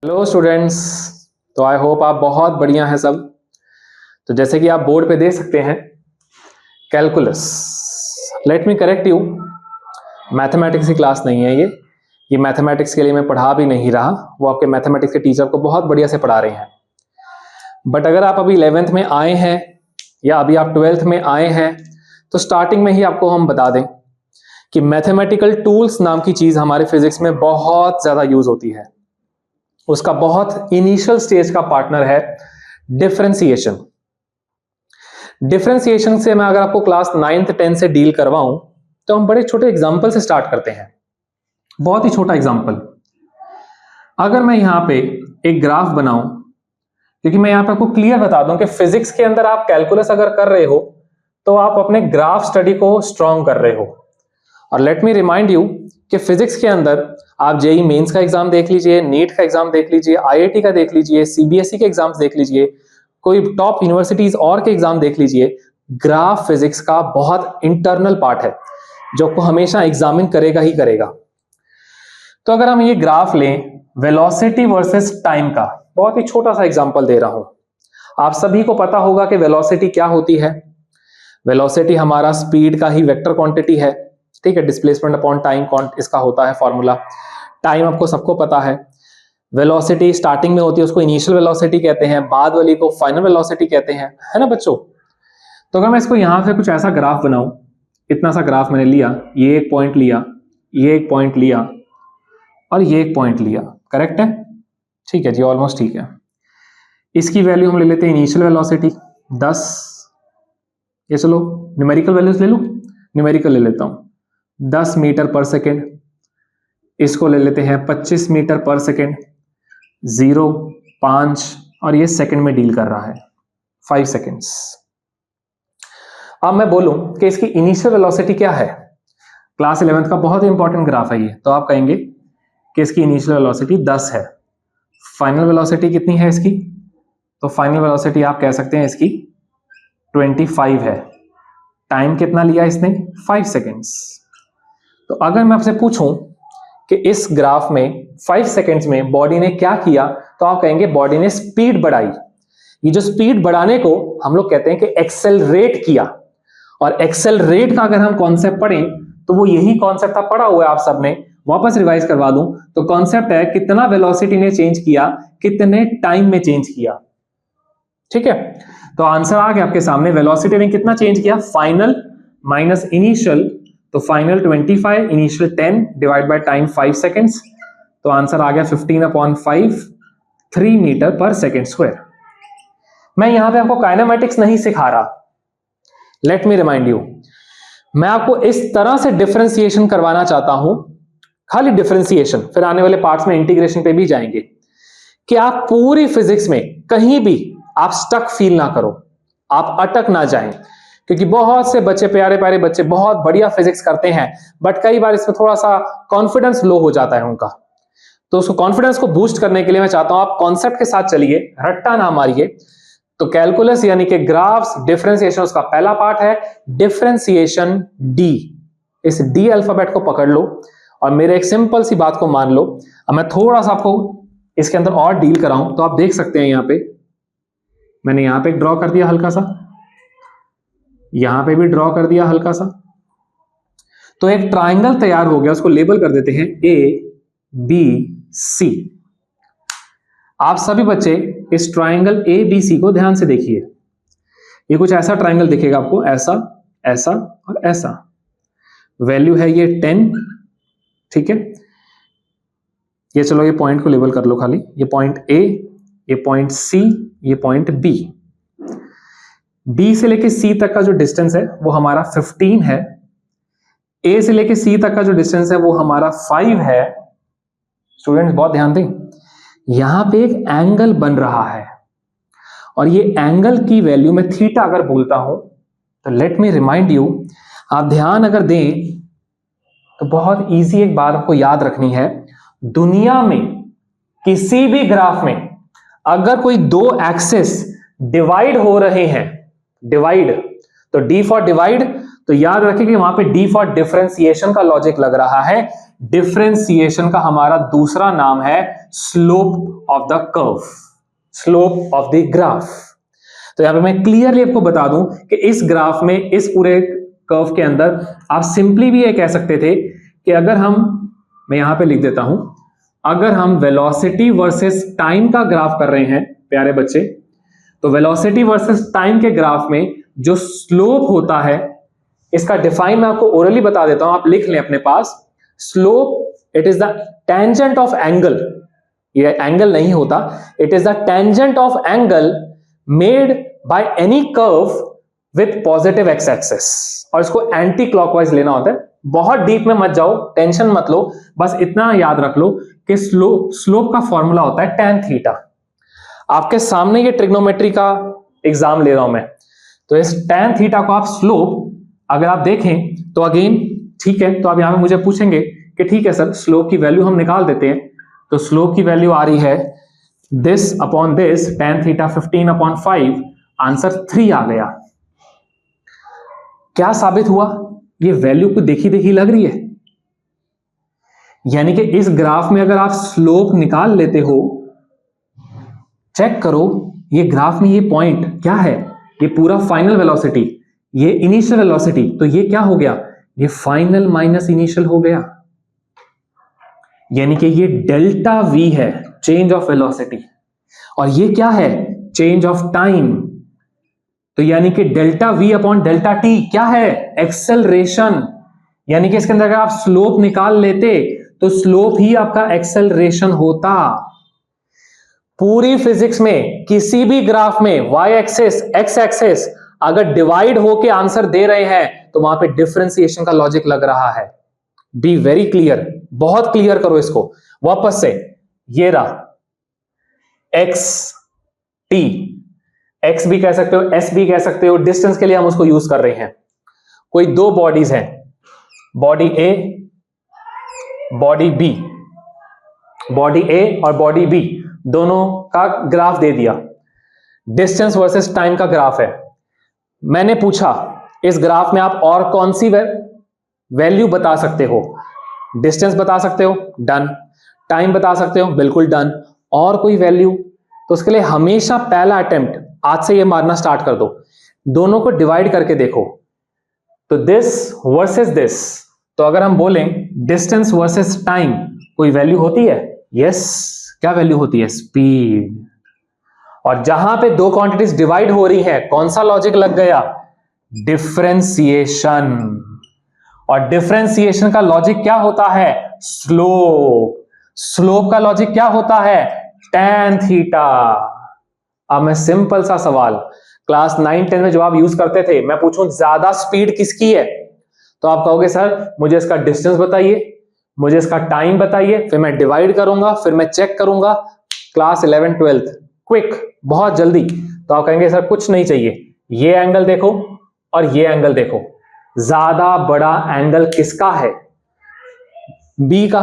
Hello students. तो I hope आप बहुत बढ़िया हैं सब। तो जैसे कि आप बोर्ड पे देख सकते हैं, calculus. Let me correct you, mathematics की क्लास नहीं है ये मैथमेटिक्स के लिए मैं पढ़ा भी नहीं रहा। वो आपके मैथमेटिक्स के टीचर को बहुत बढ़िया से पढ़ा रहे हैं। बट अगर आप अभी 11th में आए हैं या अभी आप 12th में आए हैं, तो स्टार्टिंग में ही आपको हम बता दें कि मैथमेटिकल टूल्स नाम की चीज हमारे फिजिक्स में बहुत ज्यादा यूज होती है। उसका बहुत इनिशियल स्टेज का पार्टनर है डिफरेंशिएशन। डिफरेंशिएशन से मैं अगर आपको क्लास 9th 10th से डील करवाऊं, तो हम बड़े छोटे एग्जांपल से स्टार्ट करते हैं। बहुत ही छोटा एग्जांपल। अगर मैं यहां पे एक ग्राफ बनाऊं, क्योंकि मैं यहां पे आपको क्लियर बता दूं कि फिजिक्स के अंदर आप कैलकुलस अगर कर रहे हो तो आप अपने ग्राफ स्टडी को स्ट्रॉन्ग कर रहे हो। और लेट मी रिमाइंड यू कि फिजिक्स के अंदर आप जेई मेंस का एग्जाम देख लीजिए, नीट का एग्जाम देख लीजिए, आईआईटी का देख लीजिए, सीबीएसई के एग्जाम्स देख लीजिए, कोई टॉप यूनिवर्सिटीज और के एग्जाम देख लीजिए, ग्राफ फिजिक्स का बहुत इंटरनल पार्ट है जो को हमेशा एग्जामिन करेगा ही करेगा। तो अगर हम ये ग्राफ लें वेलोसिटी वर्सेस टाइम का, बहुत ही छोटा सा एग्जांपल दे रहा हूं। आप सभी को पता होगा कि वेलोसिटी क्या होती है। वेलोसिटी हमारा स्पीड का ही वेक्टर क्वांटिटी है, ठीक है। डिस्प्लेसमेंट अपॉन टाइम इसका होता है फॉर्मूला। टाइम आपको सबको पता है। वेलोसिटी स्टार्टिंग में होती है, उसको इनिशियल वेलोसिटी कहते हैं, बाद वाली को फाइनल वेलोसिटी कहते हैं, है ना बच्चों। तो अगर मैं इसको यहां से कुछ ऐसा ग्राफ बनाऊं, इतना सा ग्राफ मैंने लिया, ये एक पॉइंट लिया, ये एक पॉइंट लिया और ये एक पॉइंट लिया, करेक्ट है? ठीक है जी, ऑलमोस्ट ठीक है। इसकी वैल्यू हम ले लेते हैं इनिशियल वेलोसिटी 10। ये चलो न्यूमेरिकल वैल्यूज ले लो, न्यूमेरिकल ले लेता हूं 10 मीटर पर सेकेंड। इसको ले लेते हैं 25 मीटर पर सेकेंड, 0, 5 और ये सेकंड में डील कर रहा है 5 सेकेंड्स। अब मैं बोलूं कि इसकी इनिशियल वेलोसिटी क्या है, क्लास 11th का बहुत ही इंपॉर्टेंट ग्राफ है ये, तो आप कहेंगे कि इसकी इनिशियल वेलोसिटी 10 है। फाइनल वेलोसिटी कितनी है इसकी? तो फाइनल वेलोसिटी आप कह सकते हैं इसकी 25 है। टाइम कितना लिया इसने? 5 सेकेंड्स। तो अगर मैं आपसे पूछूं कि इस ग्राफ में 5 सेकेंड्स में बॉडी ने क्या किया, तो आप कहेंगे बॉडी ने स्पीड बढ़ाई। ये जो स्पीड बढ़ाने को हम लोग कहते हैं कि एक्सेलरेट किया। और एक्सेलरेट का अगर हम कॉन्सेप्ट पढ़ें तो वो यही कॉन्सेप्ट था, पढ़ा हुआ है आप सबने, वापस रिवाइज करवा दूं तो कॉन्सेप्ट है कितना वेलोसिटी ने चेंज किया, कितने टाइम में चेंज किया, ठीक है। तो आंसर आ गया आपके सामने, वेलोसिटी ने कितना चेंज किया, फाइनल माइनस इनिशियल। तो final 25, initial 10 divide by time 5 seconds. तो आंसर आ गया 15/5, 3 मीटर पर सेकेंड स्क्वायर। मैं यहां पे आपको काइनेमैटिक्स नहीं सिखा रहा, लेट मी रिमाइंड यू। मैं आपको इस तरह से डिफरेंशिएशन करवाना चाहता हूं, खाली डिफरेंशिएशन, फिर आने वाले पार्ट्स में इंटीग्रेशन पे भी जाएंगे, कि आप पूरी फिजिक्स में कहीं भी आप स्टक फील ना करो, आप अटक ना जाएं। क्योंकि बहुत से बच्चे, प्यारे प्यारे बच्चे, बहुत बढ़िया फिजिक्स करते हैं, बट कई बार इसमें थोड़ा सा कॉन्फिडेंस लो हो जाता है उनका। तो उसको कॉन्फिडेंस को बूस्ट करने के लिए मैं चाहता हूं आप कॉन्सेप्ट के साथ चलिए, रट्टा ना मारिए। तो कैलकुलस यानी कि ग्राफ्स, डिफरेंशिएशन उसका पहला पार्ट है, डिफरेंशिएशन डी। इस डी अल्फाबेट को पकड़ लो और मेरे एक सिंपल सी बात को मान लो। अब मैं थोड़ा सा आपको इसके अंदर और डील कराऊं, तो आप देख सकते हैं यहां पे मैंने यहां पे ड्रॉ कर दिया हल्का सा, यहां पे भी ड्रॉ कर दिया हल्का सा। तो एक ट्राइंगल तैयार हो गया, उसको लेबल कर देते हैं ABC। आप सभी बच्चे इस ट्राइंगल ABC को ध्यान से देखिए। ये कुछ ऐसा ट्राइंगल दिखेगा आपको, ऐसा, ऐसा और ऐसा। वैल्यू है ये 10, ठीक है। ये चलो ये पॉइंट को लेबल कर लो खाली, ये पॉइंट A, ये पॉइंट C, ये पॉइंट B। B से लेके C तक का जो डिस्टेंस है वो हमारा 15 है। A से लेके C तक का जो डिस्टेंस है वो हमारा 5 है। स्टूडेंट्स बहुत ध्यान दें, यहां पे एक एंगल बन रहा है और ये एंगल की वैल्यू में थीटा अगर बोलता हूं, तो लेट मी रिमाइंड यू, आप ध्यान अगर दें तो बहुत इजी एक बात आपको याद रखनी है। दुनिया में किसी भी ग्राफ में अगर कोई दो एक्सिस डिवाइड हो रहे हैं, डिवाइड, तो डी फॉर डिवाइड, तो याद रखिए कि वहां पे डी फॉर डिफरेंशिएशन का लॉजिक लग रहा है। डिफरेंशिएशन का हमारा दूसरा नाम है slope of the curve, slope of the graph. तो यहां पे मैं क्लियरली आपको बता दूं कि इस ग्राफ में, इस पूरे कर्व के अंदर आप सिंपली भी ये कह सकते थे कि अगर मैं यहां पे लिख देता हूं, अगर हम वेलोसिटी वर्सेस टाइम का ग्राफ कर रहे हैं प्यारे बच्चे, तो वेलोसिटी वर्सेस टाइम के ग्राफ में जो स्लोप होता है, इसका डिफाइन मैं आपको ओरली बता देता हूं, आप लिख लें अपने पास। Slope it is the tangent of angle, ये एंगल नहीं होता, it is the tangent of angle made by any curve with positive X axis, और इसको एंटी क्लॉकवाइज लेना होता है। बहुत डीप में मत जाओ, टेंशन मत लो, बस इतना याद रख लो कि स्लोप का फॉर्मूला होता है tan थीटा। आपके सामने ये ट्रिग्नोमेट्री का एग्जाम ले रहा हूं मैं, तो इस tan थीटा को आप स्लोप अगर आप देखें तो अगेन ठीक है, तो आप यहां पे मुझे पूछेंगे कि ठीक है सर, स्लोप की वैल्यू हम निकाल देते हैं, तो स्लोप की वैल्यू आ रही है this upon this, tan theta 15/5, answer 3 आ गया। क्या साबित हुआ? ये वैल्यू को देखी देखी लग रही है, यानी कि इस ग्राफ में अगर आप स्लोप निकाल लेते हो, चेक करो ये ग्राफ में ये पॉइंट क्या है, ये पूरा फाइनल वेलोसिटी, ये इनिशियल वेलोसिटी, तो ये क्या हो गया, ये फाइनल माइनस इनिशियल हो गया, यानी कि ये डेल्टा वी है, चेंज ऑफ वेलोसिटी, और ये क्या है, चेंज ऑफ टाइम। तो यानी कि delta we upon delta T क्या है, एक्सेलरेशन, यानी कि इसके अंदर अगर आप स्लोप निकाल लेते तो स्लोप ही आपका एक्सेलरेशन होता। पूरी फिजिक्स में किसी भी ग्राफ में वाई एक्सिस एक्स एक्सिस अगर डिवाइड होके आंसर दे रहे हैं तो वहां पे डिफरेंशिएशन का लॉजिक लग रहा है। बी वेरी क्लियर, बहुत क्लियर करो इसको वापस से। ये रहा एक्स टी, एक्स भी कह सकते हो, एस भी कह सकते हो, डिस्टेंस के लिए हम उसको यूज कर रहे हैं। कोई दो बॉडीज हैं, बॉडी ए, बॉडी बी, बॉडी ए और बॉडी बी दोनों का ग्राफ दे दिया, डिस्टेंस वर्सेस टाइम का ग्राफ है। मैंने पूछा इस ग्राफ में आप और कौन सी वैल्यू बता सकते हो, डिस्टेंस बता सकते हो, डन, टाइम बता सकते हो, बिल्कुल डन, और कोई वैल्यू, तो उसके लिए हमेशा पहला अटेम्प्ट आज से ये मारना स्टार्ट कर दो, दोनों को डिवाइड करके देखो, तो दिस वर्सेस दिस, तो अगर हम बोलें डिस्टेंस वर्सेस टाइम, कोई वैल्यू होती है, यस, क्या वैल्यू होती है, स्पीड। और जहां पे दो क्वांटिटीज डिवाइड हो रही है, कौन सा लॉजिक लग गया, डिफरेंशिएशन, और डिफरेंशिएशन का लॉजिक क्या होता है, स्लोप, स्लोप का लॉजिक क्या होता है, tan थीटा। अब मैं सिंपल सा सवाल क्लास 9-10 में जब आप यूज करते थे, मैं पूछूं ज्यादा स्पीड किसकी है, तो आप कहोगे सर मुझे इसका डिस्टेंस बताइए, मुझे इसका टाइम बताइए, फिर मैं डिवाइड करूंगा, फिर मैं चेक करूंगा, क्लास 11-12 क्विक, बहुत जल्दी। तो आप कहेंगे सर कुछ नहीं चाहिए, ये एंगल देखो और ये एंगल देखो, ज्यादा बड़ा एंगल किसका है, बी का।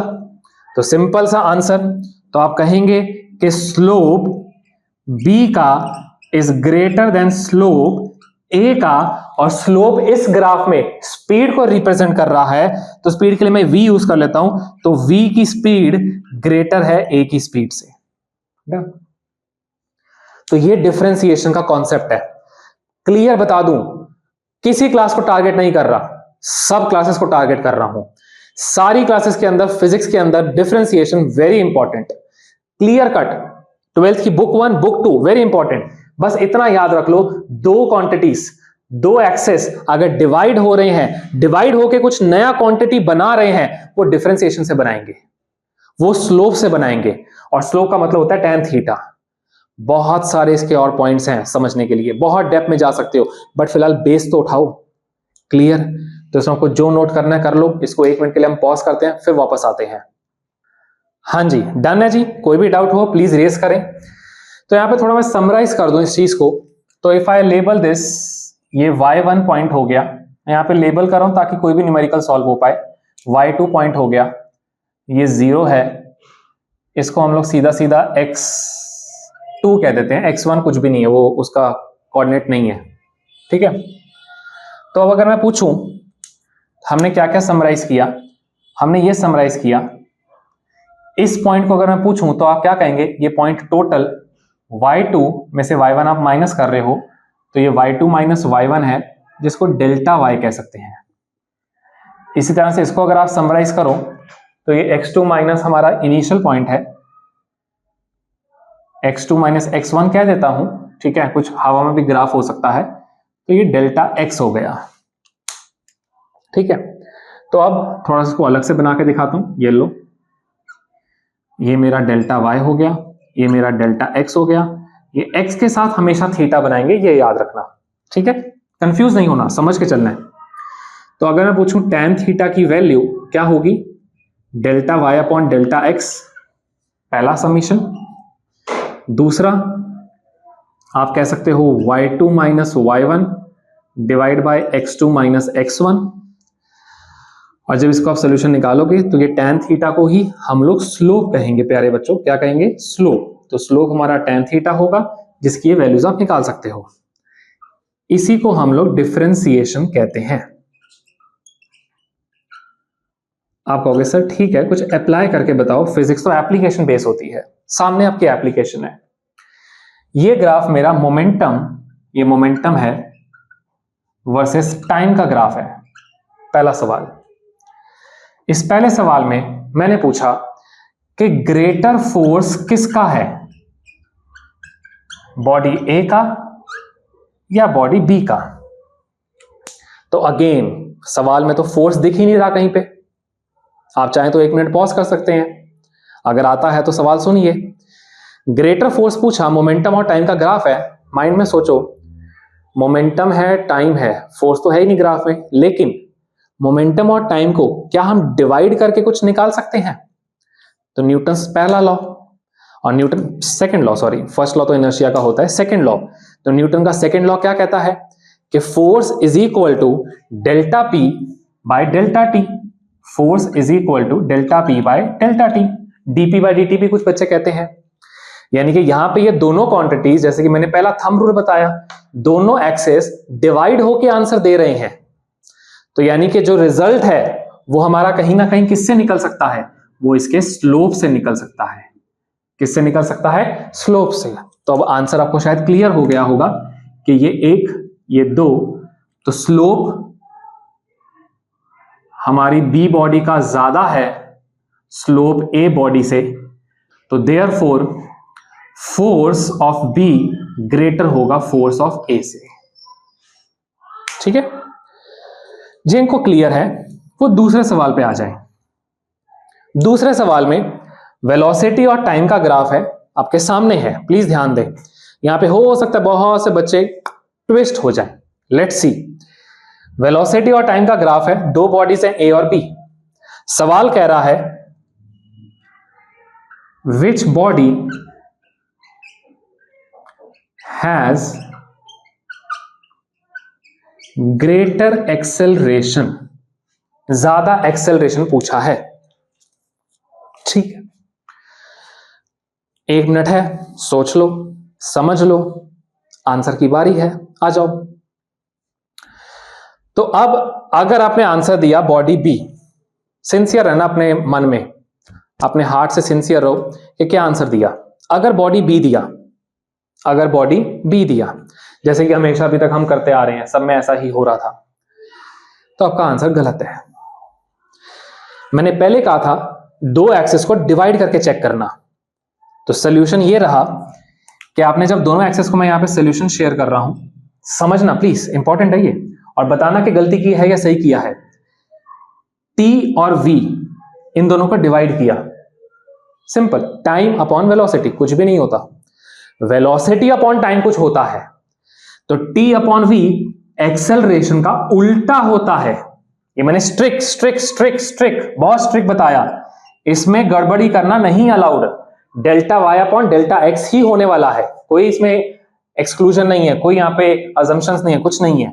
तो सिंपल सा आंसर, तो आप कहेंगे कि स्लोप बी का इज ग्रेटर देन स्लोप ए का, और स्लोप इस ग्राफ में स्पीड को रिप्रेजेंट कर रहा है, तो स्पीड के लिए मैं v यूज कर लेता हूं, तो v की स्पीड ग्रेटर है a की स्पीड से। तो ये डिफरेंशिएशन का कॉन्सेप्ट है। क्लियर बता दूं, किसी क्लास को टारगेट नहीं कर रहा, सब क्लासेस को टारगेट कर रहा हूं। सारी क्लासेस के अंदर, फिजिक्स के अंदर differentiation very important, clear cut. 12th की बुक 1 बुक 2 वेरी इंपॉर्टेंट। बस इतना याद रख लो, दो क्वांटिटीज, दो एक्सेस अगर डिवाइड हो रहे हैं, डिवाइड होके कुछ नया क्वांटिटी बना रहे हैं, वो डिफरेंशिएशन से बनाएंगे, वो स्लोप से बनाएंगे, और स्लोप का मतलब होता है tan थीटा। बहुत सारे इसके और पॉइंट्स हैं समझने के लिए, बहुत डेप्थ में जा सकते हो, बट फिलहाल बेस तो उठाओ। क्लियर? तो इसमें आपको जो नोट करना है कर लो। इसको 1 मिनट के लिए हम पॉज करते हैं, फिर वापस आते हैं। हाँ जी, डन है जी। कोई भी डाउट हो प्लीज रेज करें। तो यहाँ पे थोड़ा मैं समराइज कर दूं इस चीज को। तो इफ आई लेबल दिस, ये y1 पॉइंट हो गया, यहाँ पे लेबल कर रहा हूं ताकि कोई भी न्यूमेरिकल सॉल्व हो पाए। y2 पॉइंट हो गया, ये 0 है, इसको हम लोग सीधा सीधा x2 कह देते हैं, x1 कुछ भी नहीं है, वो उसका कोऑर्डिनेट नहीं है, ठीक है। तो अब अगर मैं पूछूं हमने क्या क्या समराइज किया, हमने ये समराइज किया। इस पॉइंट को अगर मैं पूछूं तो आप क्या कहेंगे, ये पॉइंट टोटल y2 में से y1 आप माइनस कर रहे हो, तो ये y2 माइनस y1 है, जिसको डेल्टा y कह सकते हैं। इसी तरह से इसको अगर आप समराइज करो तो ये x2 माइनस हमारा इनिशियल पॉइंट है, x2 माइनस x1 कह देता हूं, ठीक है, कुछ हवा में भी ग्राफ हो सकता है, तो ये डेल्टा x हो गया। ठीक है, तो अब थोड़ा सा इसको अलग से बना के दिखाता हूं। ये लो, ये मेरा डेल्टा y हो गया, ये मेरा डेल्टा x हो गया। ये x के साथ हमेशा थीटा बनाएंगे, ये याद रखना, ठीक है, कंफ्यूज नहीं होना, समझ के चलना है। तो अगर मैं पूछूं tan थीटा की वैल्यू क्या होगी, delta y upon delta x, पहला समीशन। दूसरा आप कह सकते हो y2 minus y1 divide by x2 minus x1। और जब इसको आप सोल्यूशन निकालोगे तो ये tan थीटा को ही हम लोग स्लोप कहेंगे प्यारे बच्चों, क्या कहेंगे, स्लोप। तो स्लोप हमारा tan थीटा होगा, जिसकी ये वैल्यूज आप निकाल सकते हो। इसी को हम लोग डिफरेंशिएशन कहते हैं। आप कहोगे सर ठीक है, कुछ अप्लाई करके बताओ, फिजिक्स तो एप्लीकेशन बेस होती है। सामने आपकी एप्लीकेशन है। ये ग्राफ मेरा मोमेंटम, ये मोमेंटम है वर्सेस टाइम का ग्राफ है। पहला सवाल, इस पहले सवाल में मैंने पूछा कि ग्रेटर फोर्स किसका है, बॉडी ए का या बॉडी बी का। तो अगेन सवाल में तो फोर्स दिख ही नहीं रहा कहीं पे। आप चाहें तो 1 मिनट पॉज कर सकते हैं, अगर आता है तो सवाल सुनिए। ग्रेटर फोर्स पूछा, मोमेंटम और टाइम का ग्राफ है। माइंड में सोचो, मोमेंटम है, टाइम है, फोर्स तो है ही नहीं ग्राफ में, लेकिन मोमेंटम और टाइम को क्या हम डिवाइड करके कुछ निकाल सकते हैं। तो न्यूटन पहला लॉ और Newton second law, sorry first law तो इनर्शिया का होता है, सेकंड लॉ। तो न्यूटन का सेकंड लॉ क्या कहता है कि force is equal to delta P by delta T. Force is equal to delta P by delta T, DP by DT भी कुछ बच्चे कहते हैं। यानी कि यहां पे ये दोनों क्वांटिटीज, जैसे कि मैंने पहला थंब रूल बताया, दोनों एक्सेस डिवाइड होके आंसर दे रहे हैं। तो यानी कि जो रिजल्ट है वो हमारा कहीं ना कहीं किससे निकल सकता है, वो इसके स्लोप से निकल सकता है। किससे निकल सकता है, स्लोप से। तो अब आंसर आपको शायद क्लियर हो गया होगा कि ये 1 ये 2, तो स्लोप हमारी बी बॉडी का ज्यादा है स्लोप ए बॉडी से, तो therefore force of be greater होगा फोर्स ऑफ ए से। ठीक है, जिनको क्लियर है वो दूसरे सवाल पे आ जाए। दूसरे सवाल में वेलोसिटी और टाइम का ग्राफ है, आपके सामने है, प्लीज ध्यान दें। यहां पे हो सकता है बहुत से बच्चे ट्विस्ट हो जाए। लेट्स सी, वेलोसिटी और टाइम का ग्राफ है, दो बॉडीज हैं ए और बी। सवाल कह रहा है which body has greater acceleration, ज्यादा एक्सेलरेशन पूछा है। ठीक है, 1 मिनट है, सोच लो, समझ लो, आंसर की बारी है, आ जाओ। तो अब अगर आपने आंसर दिया बॉडी बी, सिंसियर है ना अपने मन में, अपने हार्ट से सिंसियर रहो कि क्या आंसर दिया। अगर बॉडी बी दिया, अगर बॉडी बी दिया, जैसे कि हमेशा अभी तक हम करते आ रहे हैं, सब में ऐसा ही हो रहा था, तो आपका आंसर गलत है। मैंने पहले कहा था 2 एक्सेस को डिवाइड करके चेक करना। तो सोल्यूशन ये रहा कि आपने जब दोनों एक्सेस को, मैं यहां पे सोल्यूशन शेयर कर रहा हूं, समझना प्लीज, इंपॉर्टेंट है ये, और बताना कि गलती की है या सही किया है। टी और वी इन दोनों को डिवाइड किया, सिंपल, टाइम अपॉन वेलोसिटी, कुछ भी नहीं होता, वेलोसिटी अपॉन टाइम कुछ होता है। तो टी अपॉन वी एक्सेलरेशन का उल्टा होता है। ये मैंने स्ट्रिक्ट बहुत स्ट्रिक्ट बताया, इसमें गड़बड़ी करना नहीं allowed. Delta Y upon delta X ही होने वाला है, कोई इसमें एक्सक्लूजन नहीं है, कोई यहां पे अजम्पशंस नहीं है, कुछ नहीं है।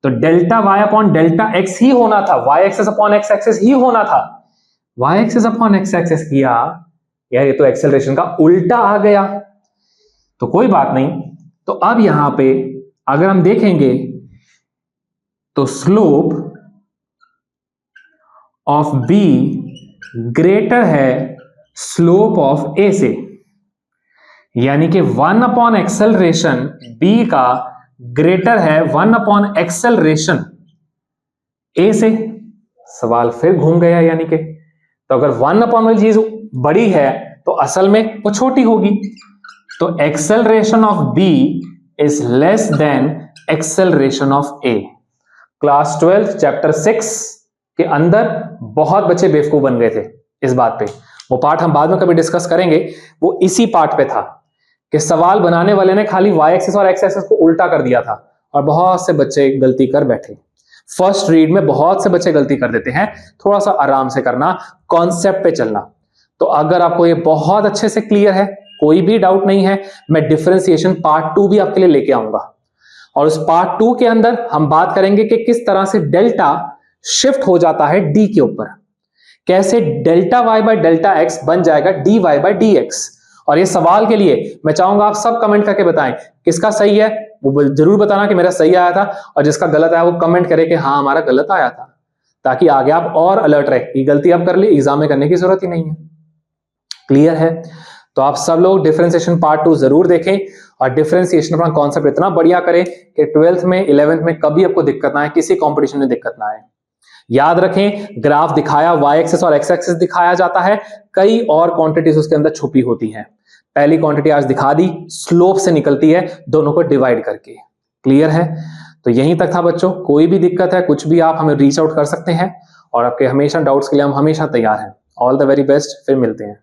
तो delta Y upon delta X ही होना था, Y axis upon X axis ही होना था। Y axis upon X axis किया यार, ये तो एक्सेलरेशन का उल्टा आ गया, तो कोई बात नहीं। तो अब यहां पे अगर हम देखेंगे तो स्लोप ऑफ बी ग्रेटर है स्लोप ऑफ ए से, यानी कि 1 अपॉन एक्सेलरेशन बी का ग्रेटर है 1 अपॉन एक्सेलरेशन ए से। सवाल फिर घूम गया, यानी कि तो अगर 1 अपॉन वाली चीज बड़ी है तो असल में वो छोटी होगी, तो acceleration of B is less than acceleration of A. Class 12 chapter 6 के अंदर बहुत बच्चे बेवकूफ बन गए थे इस बात पे। वो पार्ट हम बाद में कभी डिस्कस करेंगे। वो इसी पार्ट पे था कि सवाल बनाने वाले ने खाली y एक्सिस और x एक्सिस को उल्टा कर दिया था और बहुत से बच्चे गलती कर बैठे। फर्स्ट रीड में बहुत से बच्चे गलती कर देते हैं। थोड़ा सा आराम से करना, कॉन्सेप्ट पे चलना। तो अगर आपको ये बहुत अच्छे से क्लियर है, कोई भी डाउट नहीं है, मैं डिफरेंशिएशन पार्ट 2 भी आपके लिए लेके आऊंगा और उस पार्ट 2 के अंदर हम बात करेंगे कि किस तरह से डेल्टा शिफ्ट हो जाता है डी के ऊपर, कैसे delta Y by delta X बन जाएगा D Y by D X. और ये सवाल के लिए मैं चाहूंगा आप सब कमेंट करके बताएं किसका सही है, वो जरूर बताना कि मेरा सही आया था, और जिसका गलत आया वो कमेंट करे कि हाँ हमारा गलत आया था, ताकि आगे आप और अलर्ट रहे। ये गलती आप कर ली, एग्जाम में करने की जरूरत ही नहीं है। क्लियर है? तो आप सब लोग डिफरेंशिएशन पार्ट 2 जरूर देखें और डिफरेंशिएशन अपना कॉन्सेप्ट इतना बढ़िया करें कि 12th में 11th में कभी आपको दिक्कत ना आए, किसी कॉम्पिटिशन में दिक्कत ना आए। याद रखें, ग्राफ दिखाया y एक्सिस और x एक्सिस दिखाया जाता है, कई और क्वांटिटीज उसके अंदर छुपी होती हैं। पहली क्वांटिटी आज दिखा दी, स्लोप से निकलती है दोनों को डिवाइड करके। क्लियर है? तो यहीं तक था बच्चों। कोई भी दिक्कत है, कुछ भी आप हमें रीच आउट कर सकते हैं और आपके हमेशा डाउट्स के लिए हम हमेशा तैयार हैं। ऑल द वेरी बेस्ट, फिर मिलते हैं।